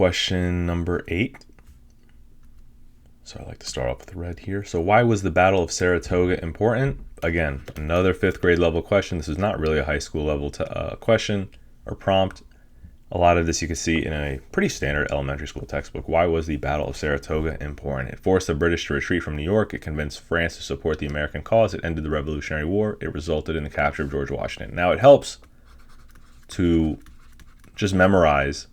Question number 8. So I like to start off with red here. So why was the Battle of Saratoga important? Again, another 5th grade level question. This is not really a high school level question or prompt. A lot of this you can see in a pretty standard elementary school textbook. Why was the Battle of Saratoga important? It forced the British to retreat from New York. It convinced France to support the American cause. It ended the Revolutionary War. It resulted in the capture of George Washington. Now it helps to just memorize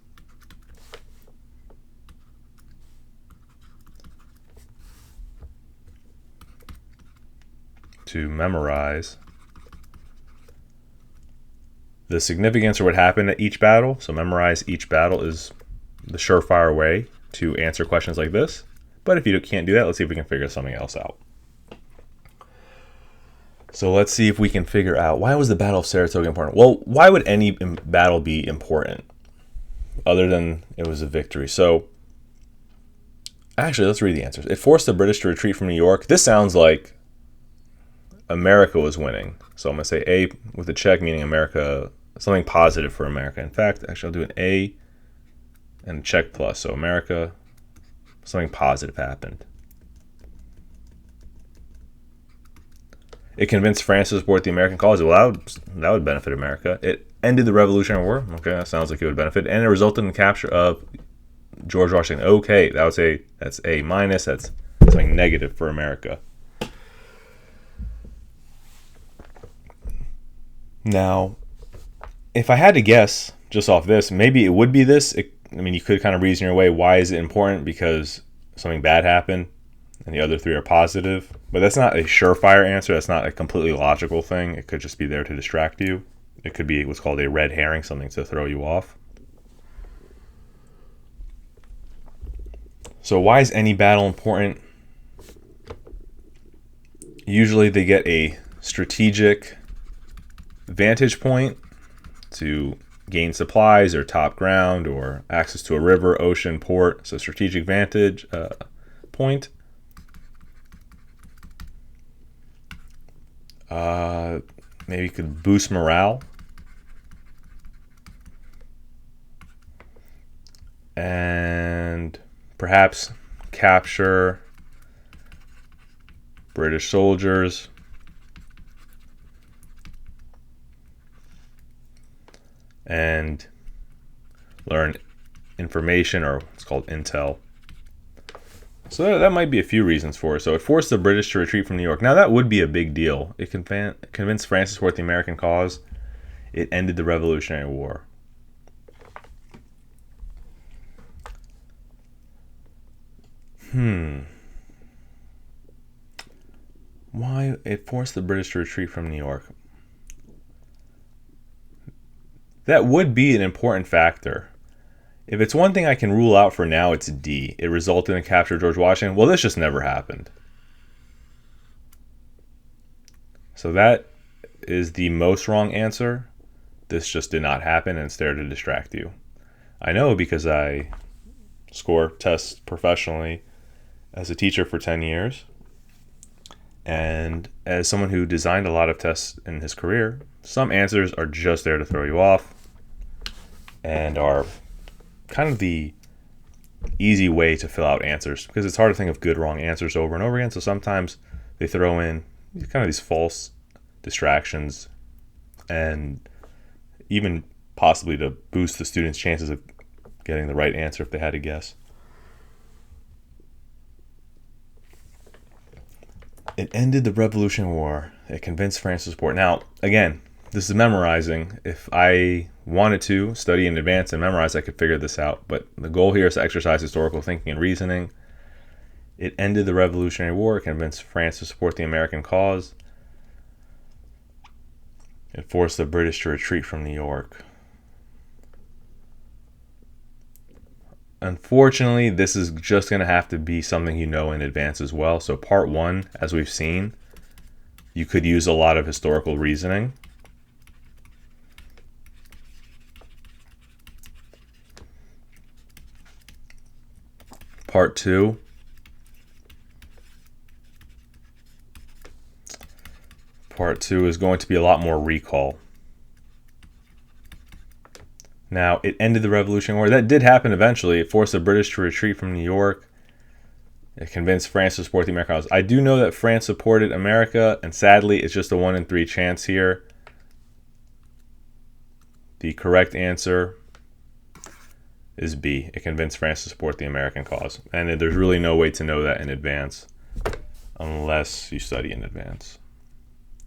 the significance or what happened at each battle. So memorize each battle is the surefire way to answer questions like this. But if you can't do that, let's see if we can figure something else out. So let's see if we can figure out, why was the Battle of Saratoga important? Well, why would any battle be important other than it was a victory? So actually, let's read the answers. It forced the British to retreat from New York. This sounds like America was winning. So I'm going to say A with a check, meaning America, something positive for America. In fact, actually, I'll do an A and a check plus. So America, something positive happened. It convinced France to support the American cause. Well, that would benefit America. It ended the Revolutionary War. Okay, that sounds like it would benefit. And it resulted in the capture of George Washington. Okay, that would say that's A minus. That's something negative for America. Now, if I had to guess just off this, maybe it would be this. You could kind of reason your way. Why is it important? Because something bad happened and the other 3 are positive. But that's not a surefire answer. That's not a completely logical thing. It could just be there to distract you. It could be what's called a red herring, something to throw you off. So why is any battle important? Usually they get a strategic vantage point to gain supplies or top ground or access to a river, ocean, port. So strategic vantage point. Maybe you could boost morale. And perhaps capture British soldiers. And learn information, or it's called intel. So that might be a few reasons for it. So it forced the British to retreat from New York. Now that would be a big deal. It convinced France to support the American cause. It ended the Revolutionary War. Why it forced the British to retreat from New York? That would be an important factor. If it's one thing I can rule out for now, it's D. It resulted in the capture of George Washington. Well, this just never happened. So that is the most wrong answer. This just did not happen, and it's there to distract you. I know because I score tests professionally as a teacher for 10 years. And as someone who designed a lot of tests in his career, some answers are just there to throw you off and are kind of the easy way to fill out answers, because it's hard to think of good, wrong answers over and over again. So sometimes they throw in kind of these false distractions and even possibly to boost the student's chances of getting the right answer if they had to guess. It ended the Revolutionary War. It convinced France to support. Now, again, this is memorizing. If I wanted to study in advance and memorize, I could figure this out. But the goal here is to exercise historical thinking and reasoning. It ended the Revolutionary War. It convinced France to support the American cause. It forced the British to retreat from New York. Unfortunately, this is just going to have to be something you know in advance as well. So part 1, as we've seen, you could use a lot of historical reasoning. Part 2, is going to be a lot more recall. Now, it ended the Revolutionary War. That did happen eventually. It forced the British to retreat from New York. It convinced France to support the American cause. I do know that France supported America, and sadly, it's just a 1 in 3 chance here. The correct answer is B. It convinced France to support the American cause. And there's really no way to know that in advance unless you study in advance.